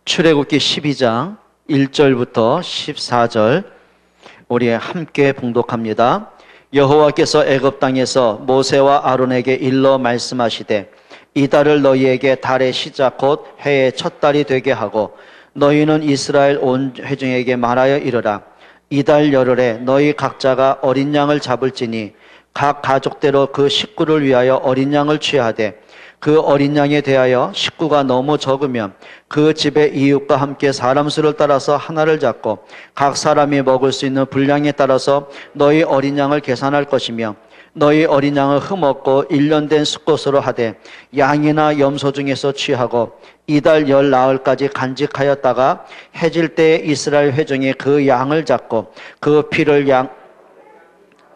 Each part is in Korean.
출애굽기 12장 1절부터 14절 우리 함께 봉독합니다. 여호와께서 애굽 땅에서 모세와 아론에게 일러 말씀하시되 이 달을 너희에게 달의 시작 곧 해의 첫 달이 되게 하고 너희는 이스라엘 온 회중에게 말하여 이르라. 이 달 열흘에 너희 각자가 어린 양을 잡을지니 각 가족대로 그 식구를 위하여 어린 양을 취하되 그 어린 양에 대하여 식구가 너무 적으면 그 집의 이웃과 함께 사람 수를 따라서 하나를 잡고 각 사람이 먹을 수 있는 분량에 따라서 너희 어린 양을 계산할 것이며 너희 어린 양을 흠없고 1년 된 수컷으로 하되 양이나 염소 중에서 취하고 이달 열 나흘까지 간직하였다가 해질 때에 이스라엘 회중이 그 양을 잡고 그 피를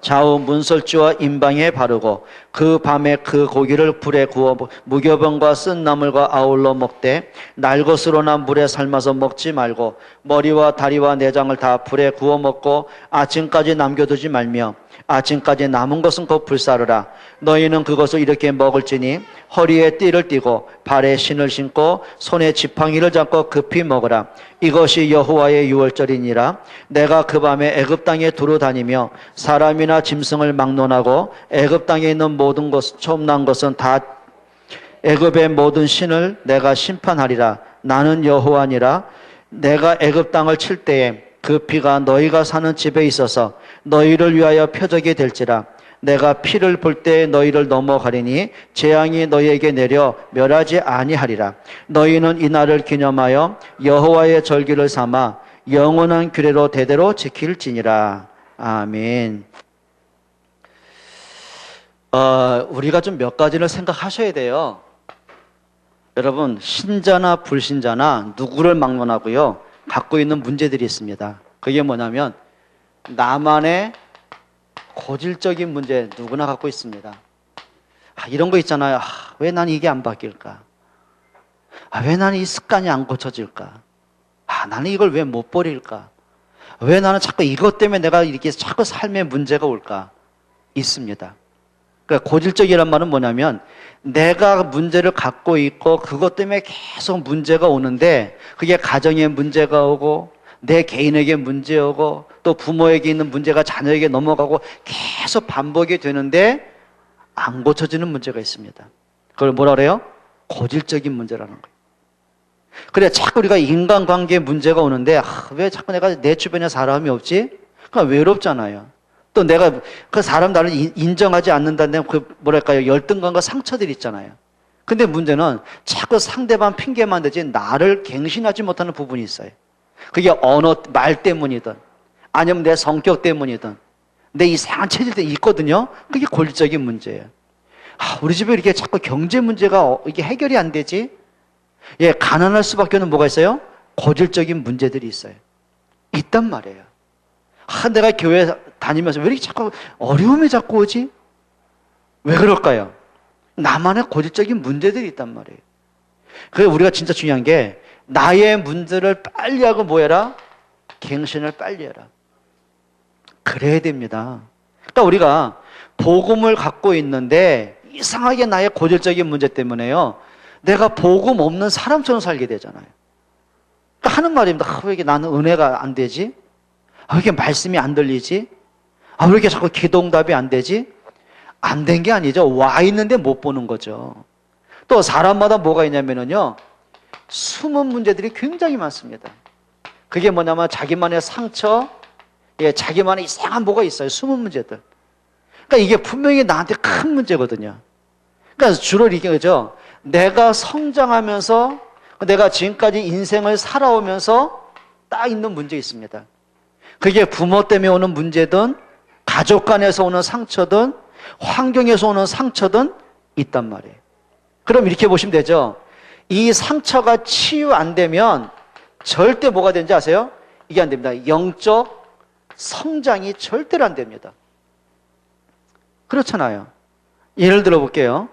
좌우 문설주와 임방에 바르고 그 밤에 그 고기를 불에 구워 무교병과 쓴 나물과 아울러 먹되 날 것으로나 물에 삶아서 먹지 말고 머리와 다리와 내장을 다 불에 구워 먹고 아침까지 남겨두지 말며 아침까지 남은 것은 곧 불사르라. 너희는 그것을 이렇게 먹을지니 허리에 띠를 띠고 발에 신을 신고 손에 지팡이를 잡고 급히 먹으라. 이것이 여호와의 유월절이니라. 내가 그 밤에 애굽 땅에 두루 다니며 사람이나 짐승을 막론하고 애굽 땅에 있는 모든 것 처음 난 것은 다 애굽의 모든 신을 내가 심판하리라. 나는 여호와니라. 내가 애굽 땅을 칠 때에 그 피가 너희가 사는 집에 있어서 너희를 위하여 표적이 될지라. 내가 피를 볼 때 너희를 넘어가리니 재앙이 너희에게 내려 멸하지 아니하리라. 너희는 이 날을 기념하여 여호와의 절기를 삼아 영원한 규례로 대대로 지킬지니라. 아멘. 우리가 좀 몇 가지를 생각하셔야 돼요. 여러분, 신자나 불신자나 누구를 막론하고요 갖고 있는 문제들이 있습니다. 그게 뭐냐면 나만의 고질적인 문제 누구나 갖고 있습니다. 이런 거 있잖아요. 왜 난 이게 안 바뀔까? 왜 나는 이 습관이 안 고쳐질까? 나는 이걸 왜 못 버릴까? 왜 나는 자꾸 이것 때문에 내가 이렇게 자꾸 삶에 문제가 올까? 있습니다. 그러니까 고질적이란 말은 뭐냐면 내가 문제를 갖고 있고 그것 때문에 계속 문제가 오는데 그게 가정에 문제가 오고 내 개인에게 문제 오고 또 부모에게 있는 문제가 자녀에게 넘어가고 계속 반복이 되는데 안 고쳐지는 문제가 있습니다. 그걸 뭐라 그래요? 고질적인 문제라는 거예요. 그래 자꾸 우리가 인간관계에 문제가 오는데 왜 자꾸 내가 내 주변에 사람이 없지? 그러니까 외롭잖아요. 또 내가 그 사람 나를 인정하지 않는다는 그 뭐랄까요 열등감과 상처들이 있잖아요. 근데 문제는 자꾸 상대방 핑계만 대지 나를 갱신하지 못하는 부분이 있어요. 그게 언어 말 때문이든 아니면 내 성격 때문이든 내 이상한 체질 때문에 있거든요. 그게 고질적인 문제예요. 우리 집에 이렇게 자꾸 경제 문제가 이게 해결이 안 되지? 가난할 수밖에 없는 뭐가 있어요? 고질적인 문제들이 있어요. 있단 말이에요. 내가 교회 다니면서 왜 이렇게 자꾸 어려움이 자꾸 오지? 왜 그럴까요? 나만의 고질적인 문제들이 있단 말이에요. 그래서 우리가 진짜 중요한 게 나의 문제를 빨리 하고 뭐 해라? 갱신을 빨리 해라. 그래야 됩니다. 그러니까 우리가 복음을 갖고 있는데 이상하게 나의 고질적인 문제 때문에요. 내가 복음 없는 사람처럼 살게 되잖아요. 그러니까 하는 말입니다. 왜 이렇게 나는 은혜가 안 되지? 왜 이렇게 말씀이 안 들리지? 왜 이렇게 자꾸 기도응답이 안 되지? 안 된 게 아니죠. 와 있는데 못 보는 거죠. 또 사람마다 뭐가 있냐면요. 숨은 문제들이 굉장히 많습니다. 그게 뭐냐면 자기만의 상처, 자기만의 이상한 뭐가 있어요. 숨은 문제들. 그러니까 이게 분명히 나한테 큰 문제거든요. 그러니까 주로 이게 그죠. 내가 성장하면서 내가 지금까지 인생을 살아오면서 딱 있는 문제 있습니다. 그게 부모 때문에 오는 문제든 가족 간에서 오는 상처든 환경에서 오는 상처든 있단 말이에요. 그럼 이렇게 보시면 되죠. 이 상처가 치유 안 되면 절대 뭐가 되는지 아세요? 이게 안 됩니다. 영적 성장이 절대로 안 됩니다. 그렇잖아요. 예를 들어 볼게요.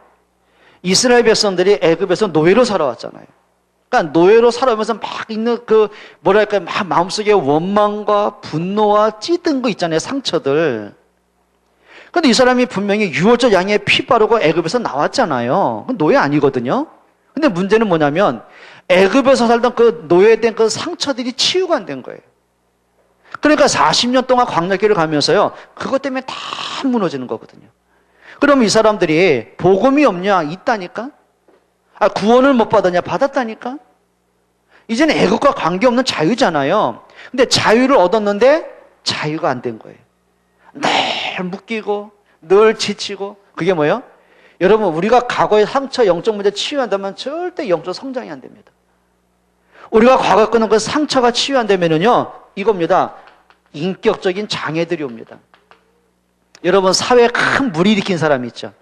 이스라엘 백성들이 애굽에서 노예로 살아왔잖아요. 그러니까 노예로 살아오면서 막 있는 뭐랄까 막 마음속에 원망과 분노와 찌든 거 있잖아요. 상처들. 근데 이 사람이 분명히 유월절 양의 피 바르고 애굽에서 나왔잖아요. 노예 아니거든요. 근데 문제는 뭐냐면 애굽에서 살던 그 노예된 그 상처들이 치유가 안 된 거예요. 그러니까 40년 동안 광야길을 가면서요, 그것 때문에 다 무너지는 거거든요. 그럼 이 사람들이 복음이 없냐? 있다니까? 구원을 못 받았냐? 받았다니까? 이제는 애국과 관계없는 자유잖아요. 근데 자유를 얻었는데 자유가 안 된 거예요. 늘 묶이고 늘 지치고. 그게 뭐예요? 여러분, 우리가 과거의 상처, 영적 문제 치유한다면 절대 영적 성장이 안 됩니다. 우리가 과거에 끊은 그 상처가 치유 안 되면은요, 이겁니다. 인격적인 장애들이 옵니다. 여러분, 사회에 큰 물이 일으킨 사람이 있죠.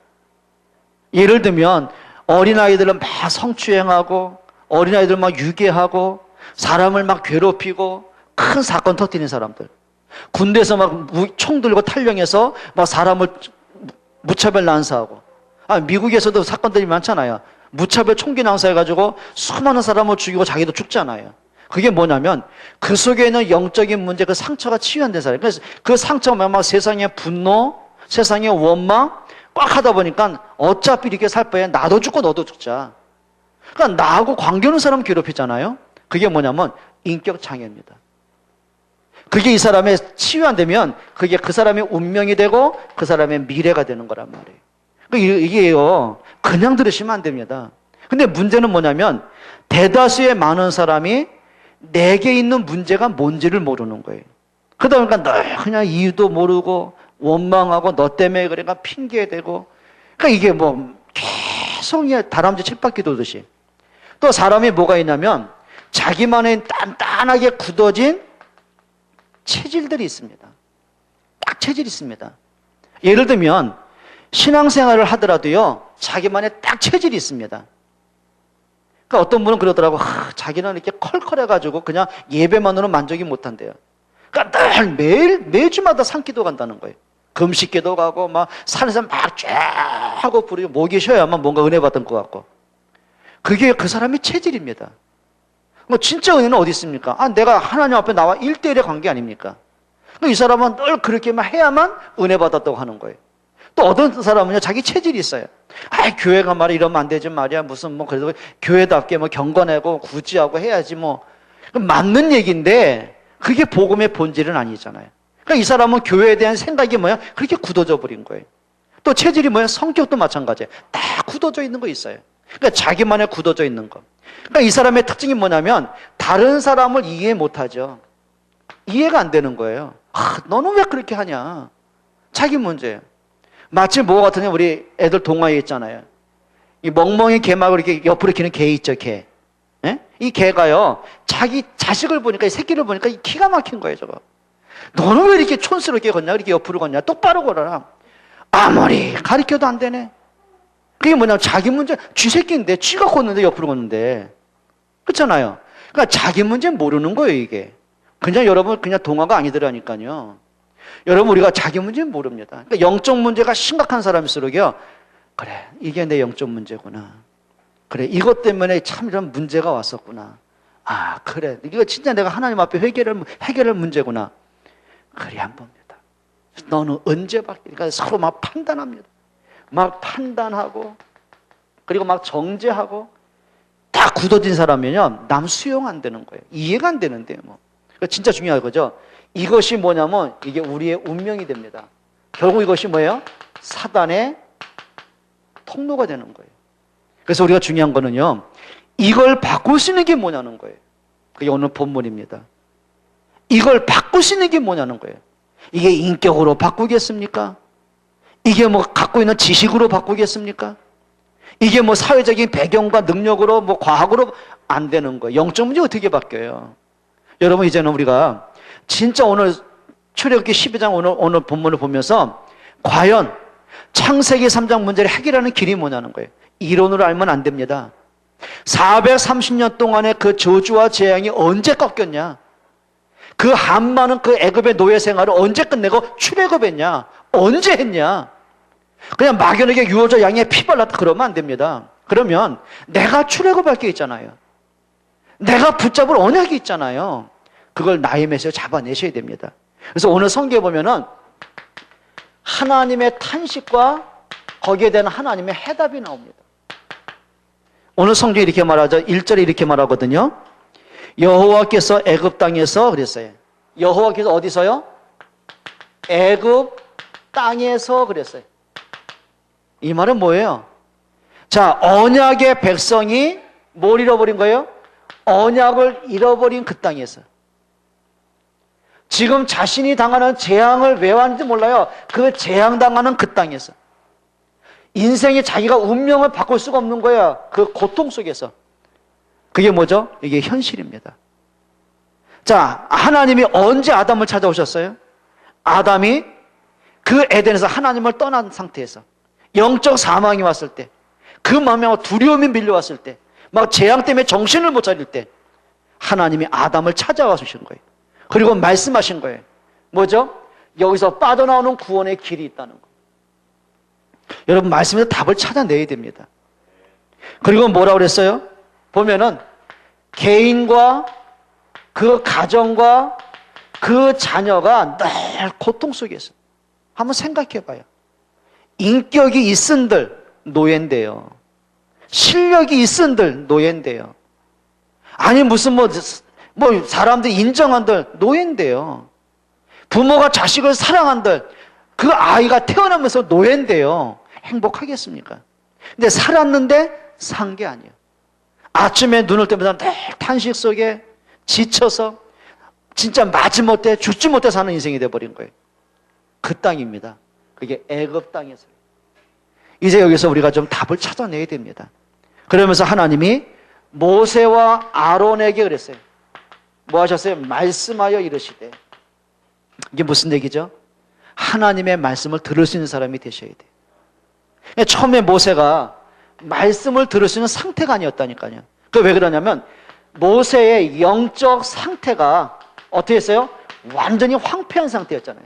예를 들면 어린아이들은 막 성추행하고 어린아이들 막 유괴하고 사람을 막 괴롭히고 큰 사건 터뜨리는 사람들. 군대에서 막 총 들고 탈영해서 막 사람을 무차별 난사하고. 미국에서도 사건들이 많잖아요. 무차별 총기 난사해가지고 수많은 사람을 죽이고 자기도 죽잖아요. 그게 뭐냐면 그 속에 있는 영적인 문제, 그 상처가 치유 안 된 사람이에요. 그래서 그 상처가 막 세상의 분노, 세상의 원망 꽉 하다 보니까 어차피 이렇게 살 바에 나도 죽고 너도 죽자. 그러니까 나하고 관계없는 사람 괴롭히잖아요. 그게 뭐냐면 인격 장애입니다. 그게 이 사람의 치유 안 되면 그게 그 사람의 운명이 되고 그 사람의 미래가 되는 거란 말이에요. 그러니까 이게요, 그냥 들으시면 안 됩니다. 근데 문제는 뭐냐면 대다수의 많은 사람이 내게 있는 문제가 뭔지를 모르는 거예요. 그러다 보니까 늘 그냥 이유도 모르고 원망하고 너 때문에 그러니까 핑계대고. 그러니까 이게 뭐 계속 다람쥐 쳇바퀴 돌듯이. 또 사람이 뭐가 있냐면 자기만의 단단하게 굳어진 체질들이 있습니다. 딱 체질이 있습니다. 예를 들면 신앙생활을 하더라도요, 자기만의 딱 체질이 있습니다. 그러니까 어떤 분은 그러더라고. 자기는 이렇게 컬컬해가지고 그냥 예배만으로는 만족이 못한대요. 그러니까 늘 매주마다 산기도 간다는 거예요. 금식기도 가고 막 산에서 막 쫙 하고 부르고 목이 쉬어야만 뭔가 은혜 받은 것 같고. 그게 그 사람의 체질입니다. 뭐 진짜 은혜는 어디 있습니까? 내가 하나님 앞에 나와 1대1의 관계 아닙니까? 이 사람은 늘 그렇게만 해야만 은혜 받았다고 하는 거예요. 또 어떤 사람은요, 자기 체질이 있어요. 교회가 말이야 이러면 안 되지 말이야. 무슨 뭐 그래도 교회답게 뭐 경건하고 구지하고 해야지 뭐. 맞는 얘기인데 그게 복음의 본질은 아니잖아요. 그러니까 이 사람은 교회에 대한 생각이 뭐야? 그렇게 굳어져 버린 거예요. 또 체질이 뭐야? 성격도 마찬가지예요. 다 굳어져 있는 거 있어요. 그러니까 자기만의 굳어져 있는 거. 그러니까 이 사람의 특징이 뭐냐면 다른 사람을 이해 못하죠. 이해가 안 되는 거예요. 너는 왜 그렇게 하냐? 자기 문제예요. 마치 뭐 같으냐, 우리 애들 동화에 있잖아요. 이 멍멍이 개막을 이렇게 옆으로 기는 개 있죠, 개. 예? 이 개가요, 자기 자식을 보니까, 이 새끼를 보니까 기가 막힌 거예요, 저거. 너는 왜 이렇게 촌스럽게 걷냐? 이렇게 옆으로 걷냐? 똑바로 걸어라. 아무리 가르쳐도 안 되네. 그게 뭐냐면 자기 문제, 쥐 새끼인데, 쥐가 걷는데 옆으로 걷는데. 그렇잖아요. 그러니까 자기 문제 모르는 거예요, 이게. 그냥 여러분, 그냥 동화가 아니더라니까요. 여러분, 우리가 자기 문제는 모릅니다. 그러니까 영적 문제가 심각한 사람일수록요, 그래, 이게 내 영적 문제구나. 그래, 이것 때문에 참 이런 문제가 왔었구나. 그래, 이거 진짜 내가 하나님 앞에 해결할 문제구나. 그래, 안 봅니다. 너는 언제 바뀌니까 그러니까 서로 막 판단합니다. 막 판단하고, 그리고 막 정죄하고, 다 굳어진 사람이면 남 수용 안 되는 거예요. 이해가 안 되는데요, 뭐. 그러니까 진짜 중요한 거죠. 이것이 뭐냐면 이게 우리의 운명이 됩니다. 결국 이것이 뭐예요? 사단의 통로가 되는 거예요. 그래서 우리가 중요한 거는요, 이걸 바꿀 수 있는 게 뭐냐는 거예요. 그게 오늘 본문입니다. 이걸 바꿀 수 있는 게 뭐냐는 거예요. 이게 인격으로 바꾸겠습니까? 이게 뭐 갖고 있는 지식으로 바꾸겠습니까? 이게 뭐 사회적인 배경과 능력으로 뭐 과학으로 안 되는 거예요. 영적 문제 어떻게 바뀌어요? 여러분, 이제는 우리가 진짜 오늘 출애굽기 12장 오늘 본문을 보면서 과연 창세기 3장 문제를 해결하는 길이 뭐냐는 거예요. 이론으로 알면 안 됩니다. 430년 동안의 그 저주와 재앙이 언제 꺾였냐? 그 한많은 그 애굽의 노예 생활을 언제 끝내고 출애굽했냐? 언제 했냐? 그냥 막연하게 유월절 양에 피 발랐다 그러면 안 됩니다. 그러면 내가 출애굽할 게 있잖아요. 내가 붙잡을 언약이 있잖아요. 그걸 나의 메시지로 잡아내셔야 됩니다. 그래서 오늘 성경에 보면은 하나님의 탄식과 거기에 대한 하나님의 해답이 나옵니다. 오늘 성경이 이렇게 말하죠. 1절에 이렇게 말하거든요. 여호와께서 애굽 땅에서 그랬어요. 여호와께서 어디서요? 애굽 땅에서 그랬어요. 이 말은 뭐예요? 자, 언약의 백성이 뭘 잃어버린 거예요? 언약을 잃어버린 그 땅에서. 지금 자신이 당하는 재앙을 왜 왔는지 몰라요. 그 재앙당하는 그 땅에서. 인생이 자기가 운명을 바꿀 수가 없는 거야. 그 고통 속에서. 그게 뭐죠? 이게 현실입니다. 자, 하나님이 언제 아담을 찾아오셨어요? 아담이 그 에덴에서 하나님을 떠난 상태에서 영적 사망이 왔을 때, 그 마음에 두려움이 밀려왔을 때, 막 재앙 때문에 정신을 못 차릴 때 하나님이 아담을 찾아와 주신 거예요. 그리고 말씀하신 거예요. 뭐죠? 여기서 빠져나오는 구원의 길이 있다는 거. 여러분, 말씀에서 답을 찾아내야 됩니다. 그리고 뭐라고 그랬어요? 보면은 개인과 그 가정과 그 자녀가 늘 고통 속에서. 한번 생각해 봐요. 인격이 있은들 노예인데요. 실력이 있은들 노예인데요. 아니 무슨 뭐 사람들이 인정한들 노예인데요. 부모가 자식을 사랑한들 그 아이가 태어나면서 노예인데요. 행복하겠습니까? 근데 살았는데 산 게 아니에요. 아침에 눈을 뜨면서 늘 탄식 속에 지쳐서 진짜 마지못해 죽지 못해 사는 인생이 돼버린 거예요. 그 땅입니다. 그게 애굽 땅에서요. 이제 여기서 우리가 좀 답을 찾아내야 됩니다. 그러면서 하나님이 모세와 아론에게 그랬어요. 뭐 하셨어요? 말씀하여 이르시되. 이게 무슨 얘기죠? 하나님의 말씀을 들을 수 있는 사람이 되셔야 돼요. 처음에 모세가 말씀을 들을 수 있는 상태가 아니었다니까요. 그 왜 그러냐면 모세의 영적 상태가 어떻게 했어요? 완전히 황폐한 상태였잖아요.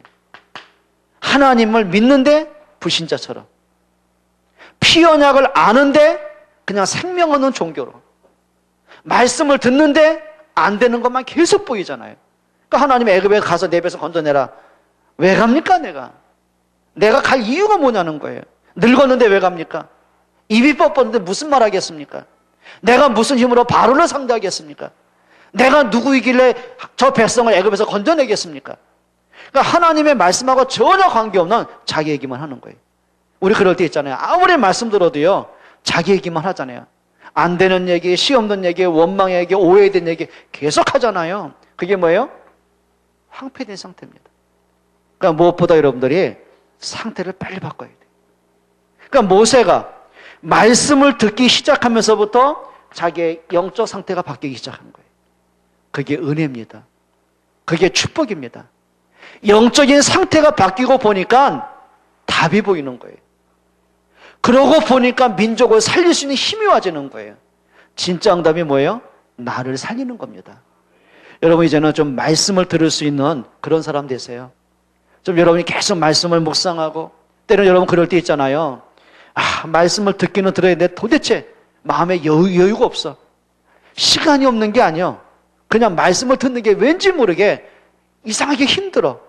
하나님을 믿는데 불신자처럼, 피 언약을 아는데 그냥 생명 없는 종교로, 말씀을 듣는데 안 되는 것만 계속 보이잖아요. 그러니까 하나님 애굽에 가서 내 배에서 건져내라. 왜 갑니까 내가 갈 이유가 뭐냐는 거예요. 늙었는데 왜 갑니까? 입이 뻗었는데 무슨 말 하겠습니까? 내가 무슨 힘으로 바로를 상대하겠습니까? 내가 누구이길래 저 백성을 애굽에서 건져내겠습니까? 그러니까 하나님의 말씀하고 전혀 관계없는 자기 얘기만 하는 거예요. 우리 그럴 때 있잖아요. 아무리 말씀 들어도요, 자기 얘기만 하잖아요. 안 되는 얘기, 시 없는 얘기, 원망의 얘기, 오해된 얘기 계속 하잖아요. 그게 뭐예요? 황폐된 상태입니다. 그러니까 무엇보다 여러분들이 상태를 빨리 바꿔야 돼요. 그러니까 모세가 말씀을 듣기 시작하면서부터 자기의 영적 상태가 바뀌기 시작한 거예요. 그게 은혜입니다. 그게 축복입니다. 영적인 상태가 바뀌고 보니까 답이 보이는 거예요. 그러고 보니까 민족을 살릴 수 있는 힘이 와지는 거예요. 진짜 응답이 뭐예요? 나를 살리는 겁니다. 여러분, 이제는 좀 말씀을 들을 수 있는 그런 사람 되세요. 좀 여러분이 계속 말씀을 묵상하고, 때로는 여러분 그럴 때 있잖아요. 말씀을 듣기는 들어야 돼. 도대체 마음에 여유가 없어. 시간이 없는 게 아니야. 그냥 말씀을 듣는 게 왠지 모르게 이상하게 힘들어.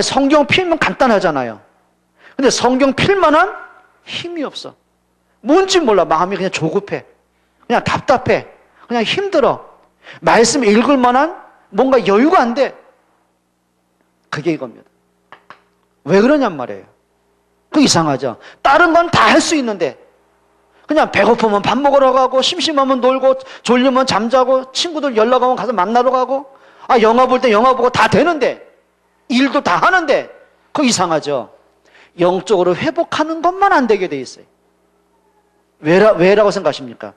성경 필면 간단하잖아요. 근데 성경 필만한 힘이 없어. 뭔지 몰라. 마음이 그냥 조급해. 그냥 답답해. 그냥 힘들어. 말씀 읽을 만한 뭔가 여유가 안 돼. 그게 이겁니다. 왜 그러냔 말이에요. 그 이상하죠. 다른 건 다 할 수 있는데 그냥 배고프면 밥 먹으러 가고, 심심하면 놀고, 졸리면 잠자고, 친구들 연락하면 가서 만나러 가고, 영화 볼 때 영화 보고 다 되는데, 일도 다 하는데, 그거 이상하죠. 영적으로 회복하는 것만 안 되게 돼 있어요. 왜라고 생각하십니까?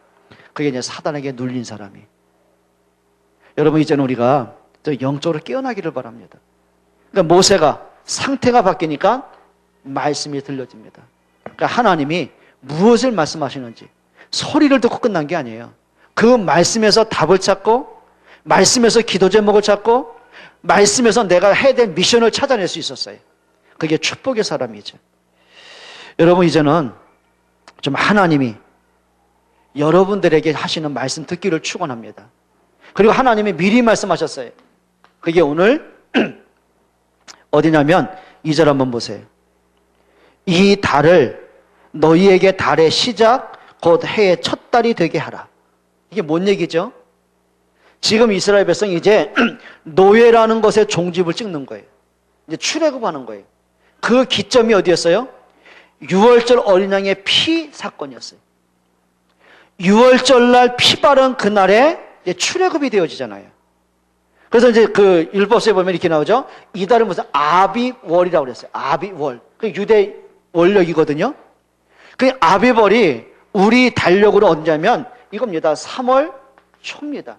그게 이제 사단에게 눌린 사람이. 여러분, 이제는 우리가 영적으로 깨어나기를 바랍니다. 그러니까 모세가 상태가 바뀌니까 말씀이 들려집니다. 그러니까 하나님이 무엇을 말씀하시는지 소리를 듣고 끝난 게 아니에요. 그 말씀에서 답을 찾고, 말씀에서 기도 제목을 찾고, 말씀에서 내가 해야 될 미션을 찾아낼 수 있었어요. 그게 축복의 사람이죠. 여러분, 이제는 좀 하나님이 여러분들에게 하시는 말씀 듣기를 축원합니다. 그리고 하나님이 미리 말씀하셨어요. 그게 오늘 어디냐면 2절 한번 보세요. 이 달을 너희에게 달의 시작 곧 해의 첫 달이 되게 하라. 이게 뭔 얘기죠? 지금 이스라엘 백성이 이제 노예라는 것에 종집을 찍는 거예요. 이제 출애굽하는 거예요. 그 기점이 어디였어요? 유월절 어린 양의 피 사건이었어요. 유월절 날 피 바른 그날에 이제 출애굽이 되어지잖아요. 그래서 이제 그 율법서에 보면 이렇게 나오죠. 이달은 무슨 아비월이라고 그랬어요. 아비월. 그 유대 월력이거든요. 그 아비월이 우리 달력으로 언제냐면 이겁니다. 3월 초입니다.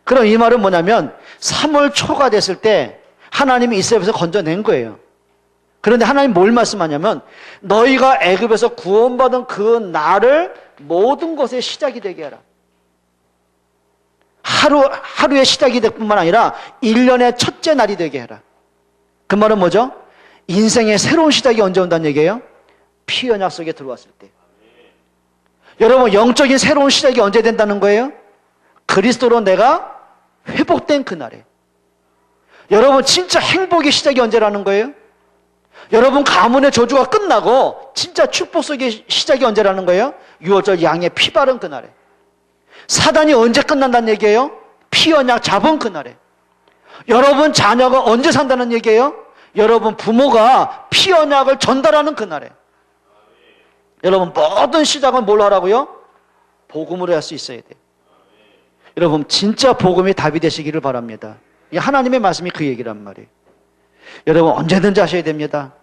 그럼 이 말은 뭐냐면 3월 초가 됐을 때 하나님이 이스라엘에서 건져낸 거예요. 그런데 하나님 뭘 말씀하냐면 너희가 애굽에서 구원받은 그 날을 모든 것의 시작이 되게 하라. 하루의 시작이 될 뿐만 아니라 1년의 첫째 날이 되게 해라. 그 말은 뭐죠? 인생의 새로운 시작이 언제 온다는 얘기예요? 피 언약 속에 들어왔을 때. 여러분, 영적인 새로운 시작이 언제 된다는 거예요? 그리스도로 내가 회복된 그날에. 여러분, 진짜 행복의 시작이 언제라는 거예요? 여러분, 가문의 저주가 끝나고 진짜 축복 속의 시작이 언제라는 거예요? 6월절 양의 피 바른 그날에. 사단이 언제 끝난다는 얘기예요? 피 언약 잡은 그날에. 여러분 자녀가 언제 산다는 얘기예요? 여러분 부모가 피 언약을 전달하는 그날에. 여러분 모든 시작은 뭘로 하라고요? 복음으로 할 수 있어야 돼요. 여러분 진짜 복음이 답이 되시기를 바랍니다. 이 하나님의 말씀이 그 얘기란 말이에요. 여러분 언제든지 하셔야 됩니다.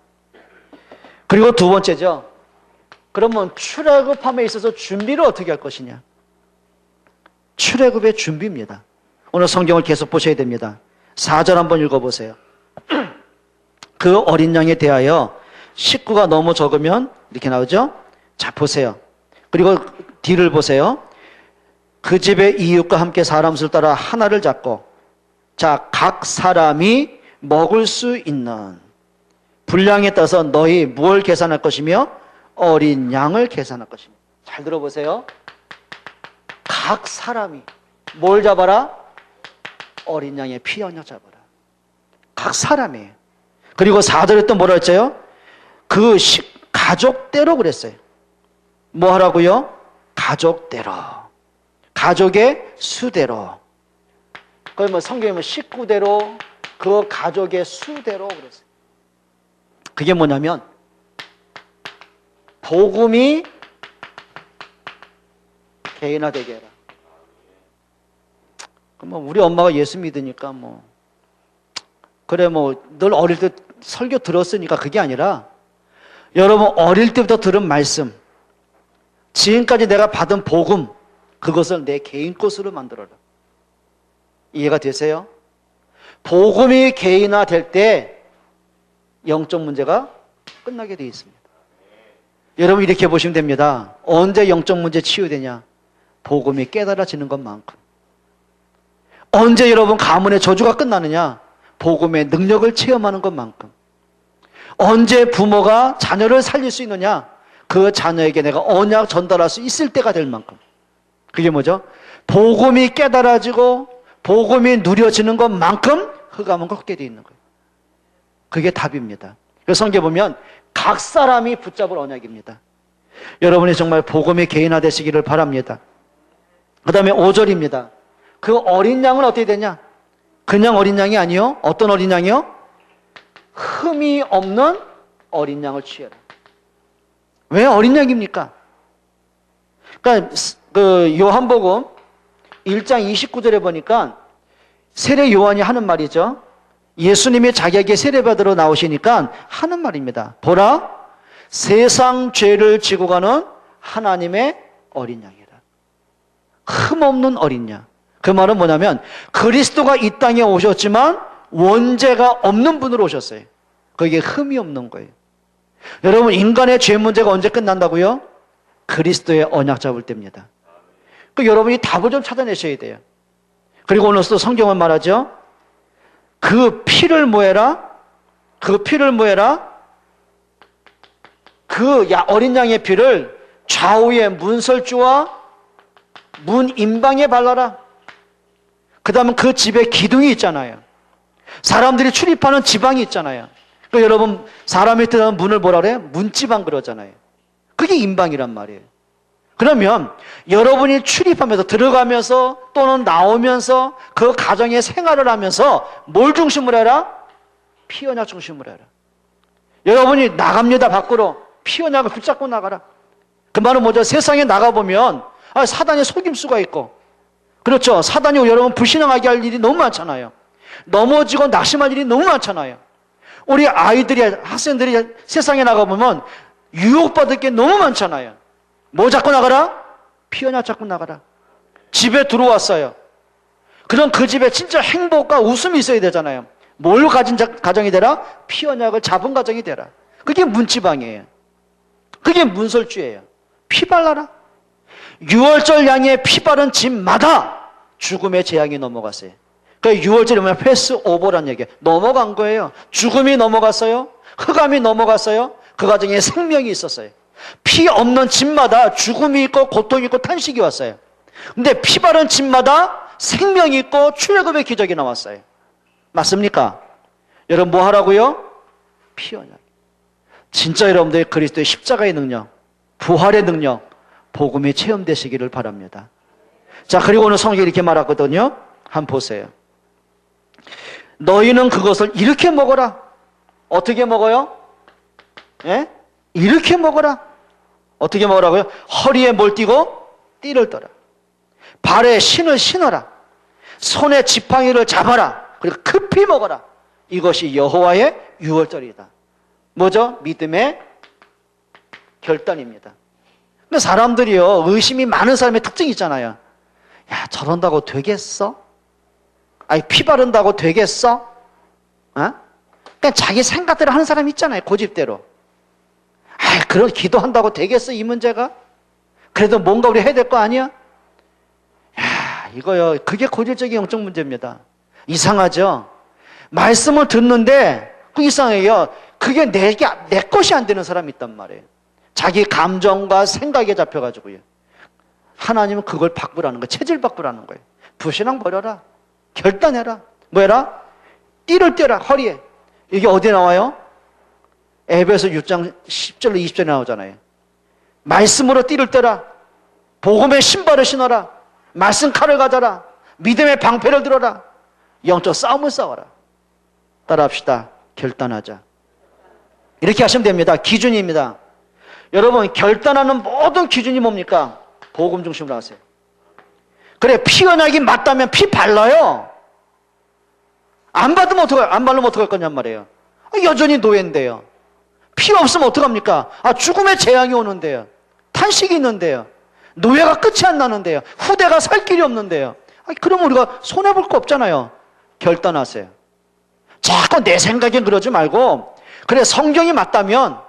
그리고 두 번째죠. 그러면 출애굽함에 있어서 준비를 어떻게 할 것이냐? 출애굽의 준비입니다. 오늘 성경을 계속 보셔야 됩니다. 4절 한번 읽어보세요. 그 어린 양에 대하여 식구가 너무 적으면 이렇게 나오죠? 자 보세요. 그리고 뒤를 보세요. 그 집의 이웃과 함께 사람 수를 따라 하나를 잡고 자 각 사람이 먹을 수 있는 분량에 따라서 너희 무엇을 계산할 것이며 어린 양을 계산할 것이며. 잘 들어보세요. 각 사람이 뭘 잡아라? 어린 양의 피 언약 잡아라. 각 사람이에요. 그리고 4절에 또 뭐라 했어요? 그 가족대로 그랬어요. 뭐 하라고요? 가족대로. 가족의 수대로. 그러면 성경에 식구대로 그 가족의 수대로 그랬어요. 그게 뭐냐면 복음이 개인화되게 해라. 그럼 우리 엄마가 예수 믿으니까 그래 늘 어릴 때 설교 들었으니까 그게 아니라 여러분 어릴 때부터 들은 말씀 지금까지 내가 받은 복음 그것을 내 개인 것으로 만들어라. 이해가 되세요? 복음이 개인화될 때 영적 문제가 끝나게 되어 있습니다. 여러분 이렇게 보시면 됩니다. 언제 영적 문제 치유되냐? 복음이 깨달아지는 것만큼. 언제 여러분 가문의 저주가 끝나느냐? 복음의 능력을 체험하는 것만큼. 언제 부모가 자녀를 살릴 수 있느냐? 그 자녀에게 내가 언약 전달할 수 있을 때가 될 만큼. 그게 뭐죠? 복음이 깨달아지고 복음이 누려지는 것만큼 흑암은 걷게 되어 있는 거예요. 그게 답입니다. 그래서 성경에 보면 각 사람이 붙잡을 언약입니다. 여러분이 정말 복음이 개인화되시기를 바랍니다. 그 다음에 5절입니다. 그 어린 양은 어떻게 되냐? 그냥 어린 양이 아니요. 어떤 어린 양이요? 흠이 없는 어린 양을 취해라. 왜 어린 양입니까? 그러니까 그 요한복음 1장 29절에 보니까 세례 요한이 하는 말이죠. 예수님이 자기에게 세례받으러 나오시니까 하는 말입니다. 보라, 세상 죄를 지고 가는 하나님의 어린 양이라. 흠없는 어린 양. 그 말은 뭐냐면 그리스도가 이 땅에 오셨지만 원죄가 없는 분으로 오셨어요. 거기에 흠이 없는 거예요. 여러분 인간의 죄 문제가 언제 끝난다고요? 그리스도의 언약 잡을 때입니다. 그 여러분이 답을 좀 찾아내셔야 돼요. 그리고 오늘 또 성경은 말하죠. 그 피를 뭐해라? 그 피를 뭐해라? 그 어린 양의 피를 좌우의 문설주와 문 임방에 발라라. 그 다음에 그 집에 기둥이 있잖아요. 사람들이 출입하는 지방이 있잖아요. 그 여러분 사람이 들어가는 문을 뭐라 그래요? 문지방 그러잖아요. 그게 임방이란 말이에요. 그러면 여러분이 출입하면서 들어가면서 또는 나오면서 그 가정의 생활을 하면서 뭘 중심으로 해라? 피언약 중심으로 해라. 여러분이 나갑니다 밖으로 피언약을 붙잡고 나가라. 그 말은 뭐죠? 세상에 나가보면 사단의 속임수가 있고, 그렇죠, 사단이 여러분 불신앙하게 할 일이 너무 많잖아요. 넘어지고 낙심할 일이 너무 많잖아요. 우리 아이들이, 학생들이 세상에 나가보면 유혹받을 게 너무 많잖아요. 뭐 잡고 나가라? 피언약 잡고 나가라. 집에 들어왔어요. 그럼 그 집에 진짜 행복과 웃음이 있어야 되잖아요. 뭘 가진 가정이 되라? 피언약을 잡은 가정이 되라. 그게 문지방이에요. 그게 문설주예요. 피 발라라. 유월절 양의 피 바른 집마다 죽음의 재앙이 넘어갔어요. 그러니까 유월절이 뭐냐? 패스오버란 얘기예요. 넘어간 거예요. 죽음이 넘어갔어요. 흑암이 넘어갔어요. 그 가정에 생명이 있었어요. 피 없는 집마다 죽음이 있고 고통이 있고 탄식이 왔어요. 근데 피 바른 집마다 생명이 있고 출애굽의 기적이 나왔어요. 맞습니까? 여러분 뭐 하라고요? 피언약. 진짜 여러분들이 그리스도의 십자가의 능력, 부활의 능력, 복음이 체험되시기를 바랍니다. 자, 그리고 오늘 성경이 이렇게 말하거든요. 한번 보세요. 너희는 그것을 이렇게 먹어라. 어떻게 먹어요? 예? 이렇게 먹어라. 어떻게 먹으라고요? 허리에 뭘 띠고? 띠를 떠라. 발에 신을 신어라. 손에 지팡이를 잡아라. 그리고 급히 먹어라. 이것이 여호와의 유월절이다. 뭐죠? 믿음의 결단입니다. 근데 사람들이요, 의심이 많은 사람의 특징이 있잖아요. 야, 저런다고 되겠어? 아니, 피 바른다고 되겠어? 그러니까 자기 생각대로 하는 사람이 있잖아요, 고집대로. 아이, 그런 기도한다고 되겠어, 이 문제가? 그래도 뭔가 우리 해야 될 거 아니야? 야, 이거요, 그게 고질적인 영적 문제입니다. 이상하죠? 말씀을 듣는데, 그 이상해요. 그게 내 것이 안 되는 사람이 있단 말이에요. 자기 감정과 생각에 잡혀가지고요. 하나님은 그걸 바꾸라는 거예요. 체질 바꾸라는 거예요. 불신앙 버려라. 결단해라. 뭐해라? 띠를 떼라, 허리에. 이게 어디에 나와요? 에베소 6장 10절로 20절에 나오잖아요. 말씀으로 띠를 떼라. 복음의 신발을 신어라. 말씀 칼을 가져라. 믿음의 방패를 들어라. 영적 싸움을 싸워라. 따라합시다. 결단하자. 이렇게 하시면 됩니다. 기준입니다. 여러분, 결단하는 모든 기준이 뭡니까? 복음 중심으로 하세요. 그래, 피언약이 맞다면 피 발라요. 안 받으면 어떡해요? 안 바르면 어떡할 거냔 말이에요. 여전히 노예인데요. 피 없으면 어떡합니까? 죽음의 재앙이 오는데요. 탄식이 있는데요. 노예가 끝이 안 나는데요. 후대가 살 길이 없는데요. 그러면 우리가 손해볼 거 없잖아요. 결단하세요. 자꾸 내 생각에 그러지 말고, 그래, 성경이 맞다면,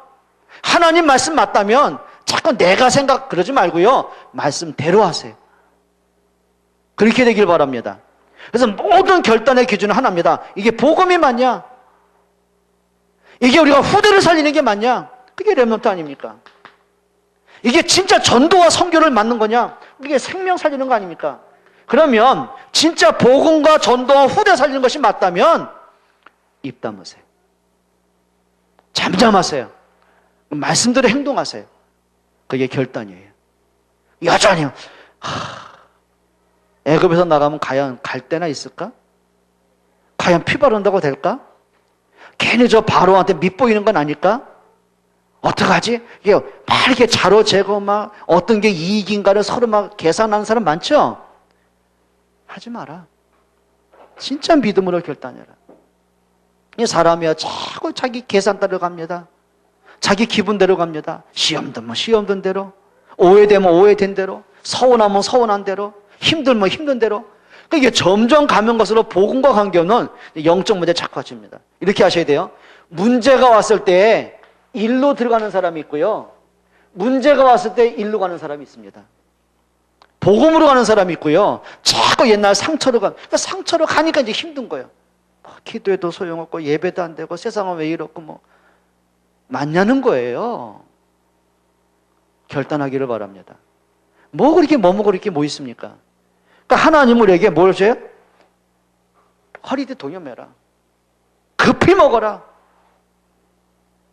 하나님 말씀 맞다면 자꾸 내가 생각 그러지 말고요. 말씀대로 하세요. 그렇게 되길 바랍니다. 그래서 모든 결단의 기준은 하나입니다. 이게 복음이 맞냐? 이게 우리가 후대를 살리는 게 맞냐? 그게 렘넌트 아닙니까? 이게 진짜 전도와 선교를 맞는 거냐? 이게 생명 살리는 거 아닙니까? 그러면 진짜 복음과 전도와 후대 살리는 것이 맞다면 입 다무세요. 잠잠하세요. 말씀대로 행동하세요. 그게 결단이에요. 여전히 애굽에서 나가면 과연 갈 데나 있을까? 과연 피 바른다고 될까? 괜히 저 바로한테 밑보이는 건 아닐까? 어떡하지? 이게 막 이렇게 자로 재고 막 어떤 게 이익인가를 서로 막 계산하는 사람 많죠? 하지 마라. 진짜 믿음으로 결단해라. 이 사람이야 자꾸 자기 계산 따라 갑니다. 자기 기분대로 갑니다. 시험 들면 시험 든 대로, 오해되면 오해된 대로, 서운하면 서운한 대로, 힘들면 힘든 대로. 이게 점점 가면 갈수록 복음과 관계없는 영적 문제 자꾸해집니다. 이렇게 하셔야 돼요. 문제가 왔을 때 일로 들어가는 사람이 있고요. 문제가 왔을 때 일로 가는 사람이 있습니다. 복음으로 가는 사람이 있고요. 자꾸 옛날 상처로 그러니까 상처로 가니까 이제 힘든 거예요. 기도해도 소용없고 예배도 안 되고 세상은 왜 이렇고 뭐 맞냐는 거예요. 결단하기를 바랍니다. 뭐 그렇게 뭐 있습니까? 그러니까 하나님은 우리에게 뭘 줘요? 허리띠 동여매라. 급히 먹어라.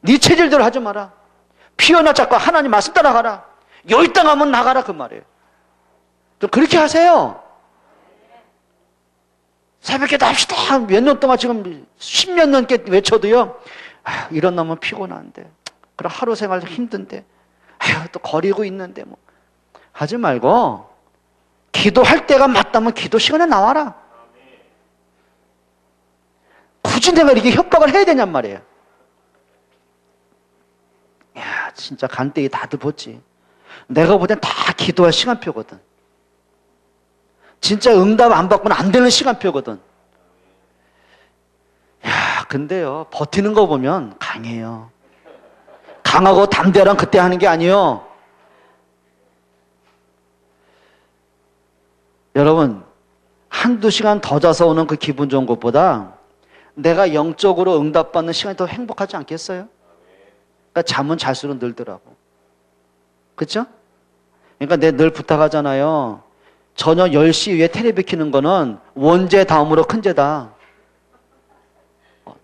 네 체질대로 하지 마라. 피어나 잡고 하나님 말씀 따라가라. 여기 땅 가면 나가라 그 말이에요. 좀 그렇게 하세요. 새벽에 납시다. 몇 년 동안 지금 10년 넘게 외쳐도요. 이런 놈은 피곤한데. 그럼 하루 생활 힘든데. 또 거리고 있는데 뭐. 하지 말고 기도할 때가 맞다면 기도 시간에 나와라. 굳이 내가 이렇게 협박을 해야 되냔 말이에요. 야, 진짜 간땡이 다들 보지. 내가 볼 땐 다 기도할 시간표거든. 진짜 응답 안 받고는 안 되는 시간표거든. 야, 근데요, 버티는 거 보면 강해요. 강하고 담대랑 그때 하는 게 아니에요. 여러분, 한두 시간 더 자서 오는 그 기분 좋은 것보다 내가 영적으로 응답받는 시간이 더 행복하지 않겠어요? 그러니까 잠은 잘수록 늘더라고. 그렇죠? 그러니까 내가 늘 부탁하잖아요. 저녁 10시 이후에 텔레비 켜는 거는 원죄 다음으로 큰 죄다.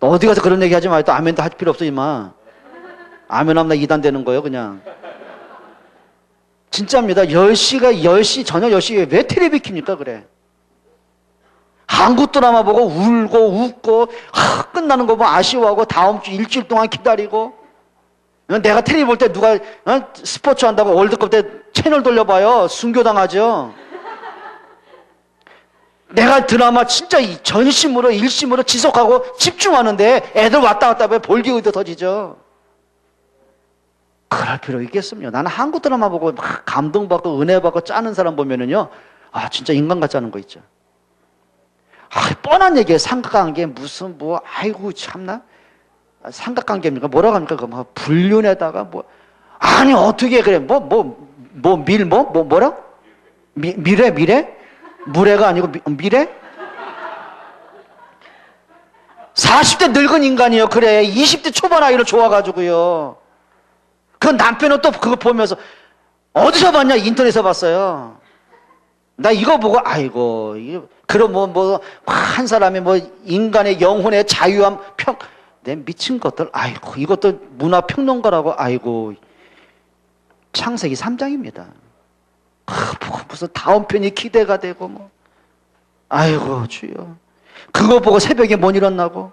너 어디 가서 그런 얘기 하지 말고 또 아멘도 할 필요 없어 임마. 아멘 하면 나 이단 되는 거예요 그냥. 진짜입니다. 10시 저녁 10시에 왜 텔레비 킵니까 그래. 한국 드라마 보고 울고 웃고 끝나는 거 보면 아쉬워하고 다음 주 일주일 동안 기다리고. 내가 텔레비 볼 때 누가 스포츠 한다고 월드컵 때 채널 돌려봐요. 순교당하죠. 내가 드라마 진짜 전심으로 일심으로 지속하고 집중하는데 애들 왔다 갔다 하면 볼기 의도 터지죠. 그럴 필요 있겠습니까? 나는 한국 드라마 보고 막 감동받고 은혜받고 짜는 사람 보면은요, 아 진짜 인간 같지 않은 거 있죠. 아 뻔한 얘기예요. 삼각관계 무슨 뭐 아이고 참나 삼각관계입니까? 뭐라고 합니까? 그 뭐 불륜에다가 뭐 아니 어떻게 그래 뭐라 미래 무례가 아니고 미래? 40대 늙은 인간이요. 그래 20대 초반 아이를 좋아가지고요. 그 남편은 또 그거 보면서 어디서 봤냐? 인터넷에서 봤어요. 나 이거 보고 아이고 그럼 뭐 한 사람이 뭐 인간의 영혼의 자유함 내 미친 것들 아이고 이것도 문화 평론가라고 아이고 창세기 3장입니다. 무슨 다음 편이 기대가 되고 뭐 아이고 주여 그거 보고 새벽에 못 일어나고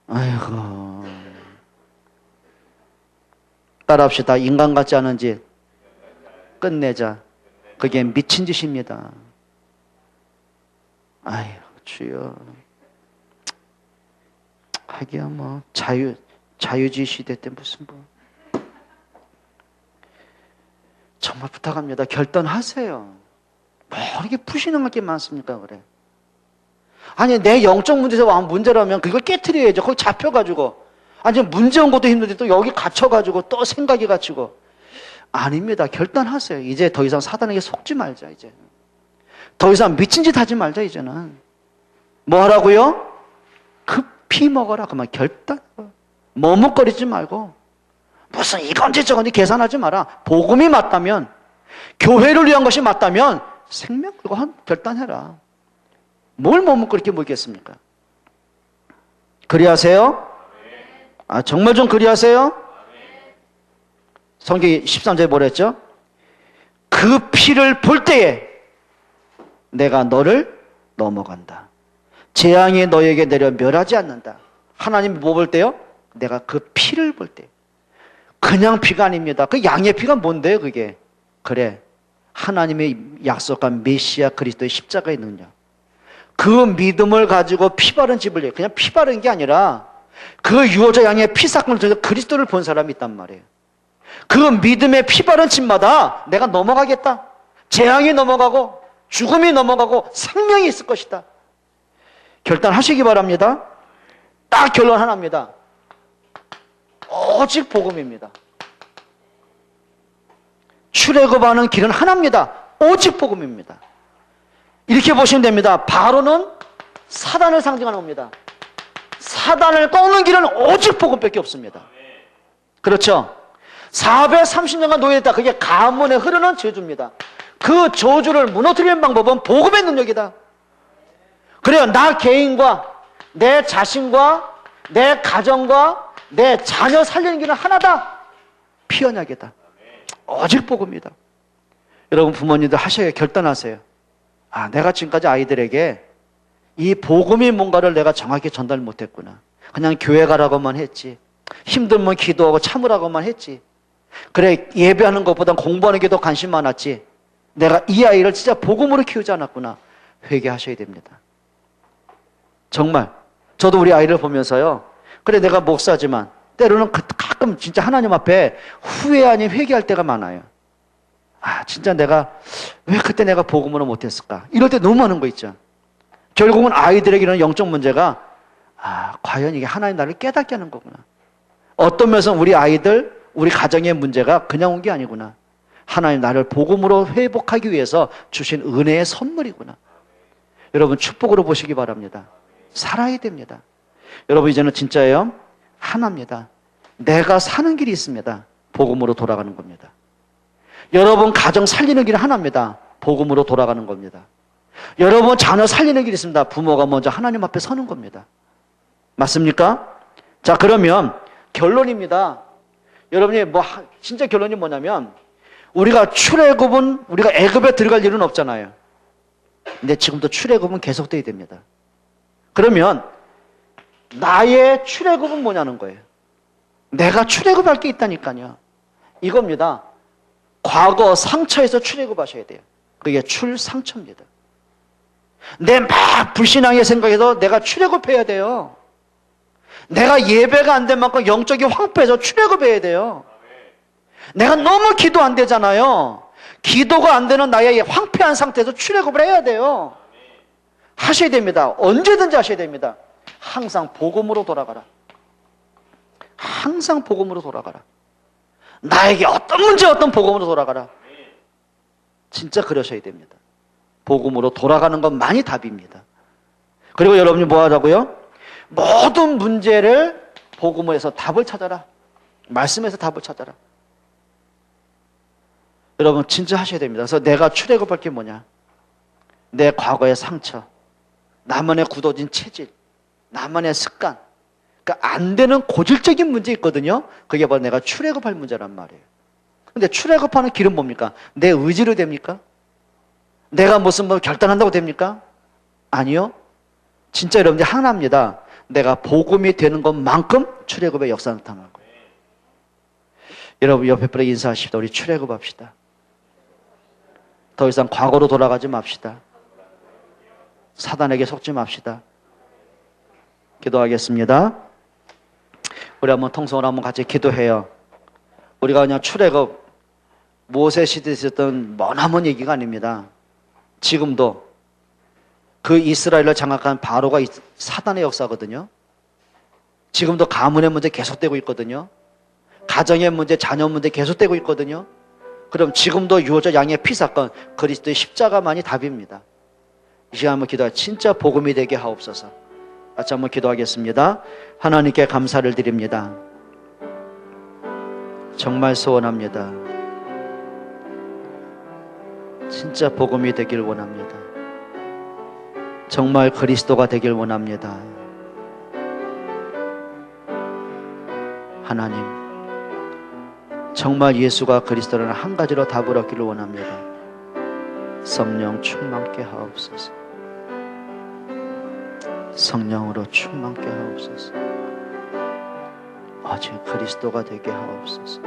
아이고 따라합시다. 인간 같지 않은지 끝내자. 그게 미친 짓입니다. 아이고 주여 하기야 뭐 자유주의 시대 때 무슨 뭐 정말 부탁합니다. 결단하세요. 뭐 이렇게 푸시는 게 많습니까 그래. 아니 내 영적 문제에서 문제라면 그걸 깨트려야죠. 거기 잡혀가지고 아니 문제 온 것도 힘든데 또 여기 갇혀가지고 또 생각이 갇히고 아닙니다. 결단하세요. 이제 더 이상 사단에게 속지 말자. 이제 더 이상 미친 짓 하지 말자. 이제는 뭐 하라고요? 급히 먹어라. 그만 결단. 머뭇거리지 말고 무슨 이건지 저건지 계산하지 마라. 복음이 맞다면 교회를 위한 것이 맞다면 생명 걸고 결단해라. 뭘 머뭇거리게 뭐겠습니까? 그리하세요? 아 정말 좀 그리하세요? 성경 13절에 뭐라 했죠? 그 피를 볼 때에 내가 너를 넘어간다. 재앙이 너에게 내려 멸하지 않는다. 하나님이 뭐 볼 때요? 내가 그 피를 볼 때. 그냥 피가 아닙니다. 그 양의 피가 뭔데요 그게? 그래 하나님의 약속한 메시아 그리스도의 십자가의 능력. 그 믿음을 가지고 피 바른 집을 해요. 그냥 피 바른 게 아니라 그 유호자 양의 피 사건을 통해서 그리스도를 본 사람이 있단 말이에요. 그 믿음의 피 바른 집마다 내가 넘어가겠다. 재앙이 넘어가고 죽음이 넘어가고 생명이 있을 것이다. 결단하시기 바랍니다. 딱 결론 하나입니다. 오직 복음입니다. 출애굽하는 길은 하나입니다. 오직 복음입니다. 이렇게 보시면 됩니다. 바로는 사단을 상징하는 겁니다. 사단을 꺾는 길은 오직 복음밖에 없습니다. 그렇죠? 430년간 노예됐다. 그게 가문에 흐르는 저주입니다. 그 저주를 무너뜨리는 방법은 복음의 능력이다. 그래요. 나 개인과 내 자신과 내 가정과 내 자녀 살리는 길은 하나다. 피 언약이다. 오직 복음이다. 여러분 부모님들 하셔야 결단하세요. 내가 지금까지 아이들에게 이 복음이 뭔가를 내가 정확히 전달 못했구나. 그냥 교회 가라고만 했지. 힘들면 기도하고 참으라고만 했지. 그래, 예배하는 것보단 공부하는 게 더 관심 많았지. 내가 이 아이를 진짜 복음으로 키우지 않았구나. 회개하셔야 됩니다. 정말 저도 우리 아이를 보면서요, 그래 내가 목사지만 때로는 가끔 진짜 하나님 앞에 후회 아닌 회개할 때가 많아요. 진짜 내가 왜 그때 내가 복음으로 못했을까? 이럴 때 너무 많은 거 있죠. 결국은 아이들에게 이런 영적 문제가 과연 이게 하나님 나를 깨닫게 하는 거구나. 어떤 면에서 우리 아이들, 우리 가정의 문제가 그냥 온 게 아니구나. 하나님 나를 복음으로 회복하기 위해서 주신 은혜의 선물이구나. 여러분 축복으로 보시기 바랍니다. 살아야 됩니다. 여러분 이제는 진짜예요. 하나입니다. 내가 사는 길이 있습니다. 복음으로 돌아가는 겁니다. 여러분 가정 살리는 길이 하나입니다. 복음으로 돌아가는 겁니다. 여러분 자녀 살리는 길이 있습니다. 부모가 먼저 하나님 앞에 서는 겁니다. 맞습니까? 자, 그러면 결론입니다. 여러분이 진짜 결론이 뭐냐면, 우리가 출애굽은 우리가 애굽에 들어갈 일은 없잖아요. 근데 지금도 출애굽은 계속돼야 됩니다. 그러면 나의 출애굽은 뭐냐는 거예요. 내가 출애굽할 게 있다니까요. 이겁니다. 과거 상처에서 출애굽하셔야 돼요. 그게 출상처입니다. 내 막 불신앙의 생각에서 내가 출애굽해야 돼요. 내가 예배가 안 된 만큼 영적인 황폐해서 출애굽해야 돼요. 내가 너무 기도 안 되잖아요. 기도가 안 되는 나의 황폐한 상태에서 출애굽을 해야 돼요. 하셔야 됩니다. 언제든지 하셔야 됩니다. 항상 복음으로 돌아가라. 항상 복음으로 돌아가라. 나에게 어떤 문제 어떤 복음으로 돌아가라. 진짜 그러셔야 됩니다. 복음으로 돌아가는 것만이 답입니다. 그리고 여러분이 뭐 하라고요? 모든 문제를 복음에서 답을 찾아라. 말씀에서 답을 찾아라. 여러분 진짜 하셔야 됩니다. 그래서 내가 출애굽할 게 뭐냐? 내 과거의 상처, 나만의 굳어진 체질, 나만의 습관, 그러니까 안 되는 고질적인 문제 있거든요. 그게 바로 내가 출애굽할 문제란 말이에요. 근데 출애굽하는 길은 뭡니까? 내 의지로 됩니까? 내가 무슨 결단한다고 됩니까? 아니요. 진짜 여러분들 하나입니다. 내가 복음이 되는 것만큼 출애굽의 역사는 나타나는 거예요. 여러분 옆에 분에게 인사하십시다. 우리 출애굽합시다. 더 이상 과거로 돌아가지 맙시다. 사단에게 속지 맙시다. 기도하겠습니다. 우리 한번 통성으로 한번 같이 기도해요. 우리가 그냥 출애굽 모세 시대에 있었던 머나먼 얘기가 아닙니다. 지금도 그 이스라엘을 장악한 바로가 사단의 역사거든요. 지금도 가문의 문제 계속되고 있거든요. 가정의 문제, 자녀 문제 계속되고 있거든요. 그럼 지금도 유월절 양의 피 사건, 그리스도의 십자가만이 답입니다. 이 시간 한번 기도해. 진짜 복음이 되게 하옵소서. 같이 한번 기도하겠습니다. 하나님께 감사를 드립니다. 정말 소원합니다. 진짜 복음이 되길 원합니다. 정말 그리스도가 되길 원합니다. 하나님, 정말 예수가 그리스도라는 한 가지로 답을 얻기를 원합니다. 성령 충만케 하옵소서. 성령으로 충만케 하옵소서. 오직 그리스도가 되게 하옵소서.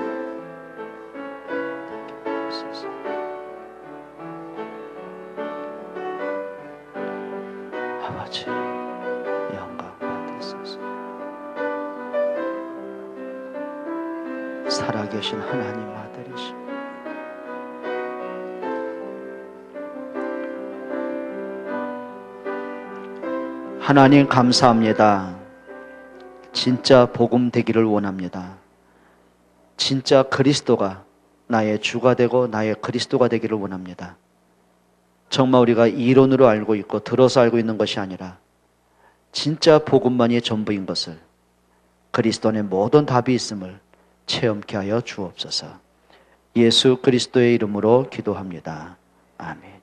아버지, 영광 받으소서. 살아계신 하나님 아들이시오. 하나님 감사합니다. 진짜 복음 되기를 원합니다. 진짜 그리스도가 나의 주가 되고 나의 그리스도가 되기를 원합니다. 정말 우리가 이론으로 알고 있고 들어서 알고 있는 것이 아니라 진짜 복음만이 전부인 것을, 그리스도 안에 모든 답이 있음을 체험케 하여 주옵소서. 예수 그리스도의 이름으로 기도합니다. 아멘.